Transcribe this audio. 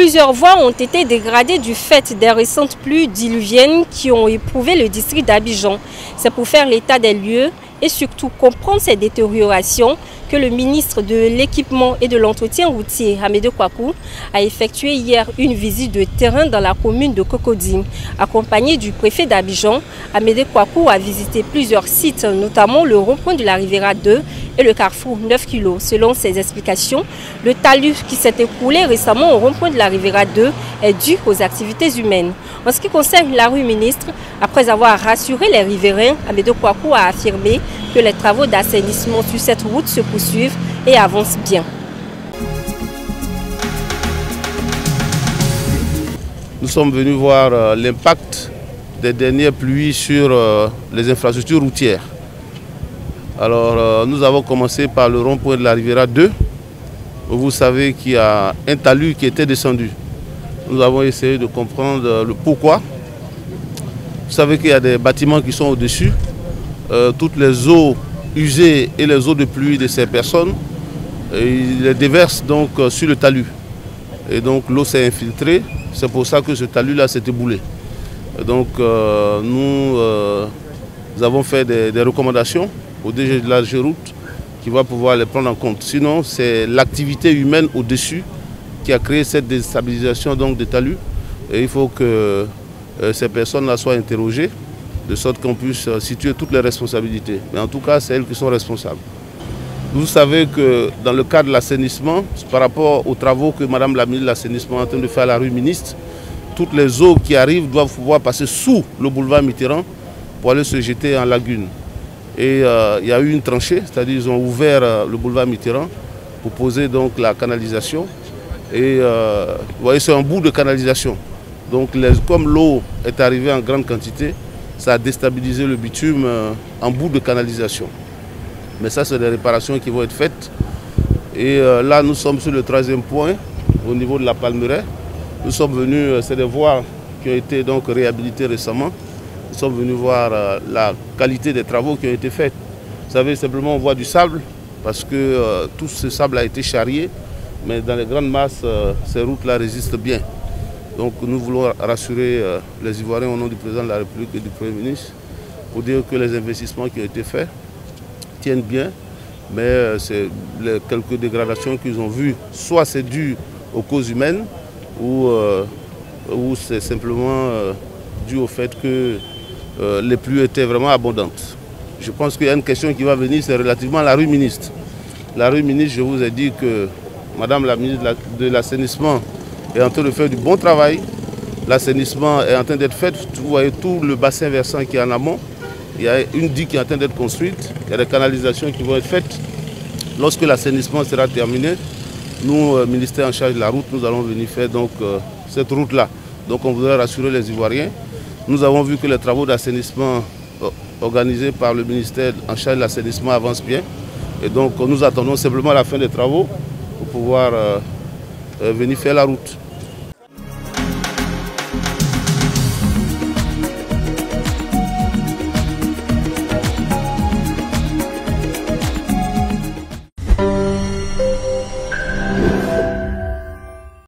Plusieurs voies ont été dégradées du fait des récentes pluies diluviennes qui ont éprouvé le district d'Abidjan. C'est pour faire l'état des lieux et surtout comprendre ces détériorations que le ministre de l'Équipement et de l'Entretien routier, Amédée Kouakou, a effectué hier une visite de terrain dans la commune de Cocody. Accompagné du préfet d'Abidjan, Amédée Kouakou a visité plusieurs sites, notamment le rond-point de la Riviera 2 et le carrefour 9 kg. Selon ses explications, le talus qui s'est écoulé récemment au rond-point de la Riviera 2 est dû aux activités humaines. En ce qui concerne la rue Ministre, après avoir rassuré les riverains, Amédée Kouakou a affirmé que les travaux d'assainissement sur cette route se poursuivent et avancent bien. Nous sommes venus voir l'impact des dernières pluies sur les infrastructures routières. Alors nous avons commencé par le rond-point de la Riviera 2. Vous savez qu'il y a un talus qui était descendu. Nous avons essayé de comprendre le pourquoi. Vous savez qu'il y a des bâtiments qui sont au-dessus. Toutes les eaux usées et les eaux de pluie de ces personnes, ils les déversent donc sur le talus. Et donc l'eau s'est infiltrée. C'est pour ça que ce talus-là s'est éboulé. Donc nous avons fait des recommandations au DG de la Géroute qui va pouvoir les prendre en compte. Sinon, c'est l'activité humaine au-dessus qui a créé cette déstabilisation donc, des talus. Et il faut que ces personnes-là soient interrogées de sorte qu'on puisse situer toutes les responsabilités. Mais en tout cas, c'est elles qui sont responsables. Vous savez que dans le cadre de l'assainissement, par rapport aux travaux que Madame la ministre de l'Assainissement est en train de faire à la rue Ministre, toutes les eaux qui arrivent doivent pouvoir passer sous le boulevard Mitterrand pour aller se jeter en lagune. Et il y a eu une tranchée, c'est-à-dire ils ont ouvert le boulevard Mitterrand pour poser donc la canalisation. Et vous voyez, c'est un bout de canalisation. Donc comme l'eau est arrivée en grande quantité, ça a déstabilisé le bitume en bout de canalisation. Mais ça, c'est des réparations qui vont être faites. Et là, nous sommes sur le 3e point, au niveau de la Palmeraie. Nous sommes venus, c'est des voies qui ont été donc réhabilitées récemment. Nous sommes venus voir la qualité des travaux qui ont été faits. Vous savez, simplement on voit du sable, parce que tout ce sable a été charrié. Mais dans les grandes masses, ces routes-là résistent bien. Donc nous voulons rassurer les Ivoiriens au nom du président de la République et du Premier ministre pour dire que les investissements qui ont été faits tiennent bien, mais c'est les quelques dégradations qu'ils ont vues, soit c'est dû aux causes humaines ou c'est simplement dû au fait que les pluies étaient vraiment abondantes. Je pense qu'il y a une question qui va venir, c'est relativement à la rue Ministre. La rue Ministre, je vous ai dit que Madame la ministre de l'Assainissement est en train de faire du bon travail. L'assainissement est en train d'être fait. Vous voyez tout le bassin versant qui est en amont. Il y a une digue qui est en train d'être construite. Il y a des canalisations qui vont être faites. Lorsque l'assainissement sera terminé, nous, ministère en charge de la route, nous allons venir faire donc, cette route-là. Donc on voudrait rassurer les Ivoiriens. Nous avons vu que les travaux d'assainissement organisés par le ministère en charge de l'assainissement avancent bien. Et donc nous attendons simplement la fin des travaux pour pouvoir venir faire la route.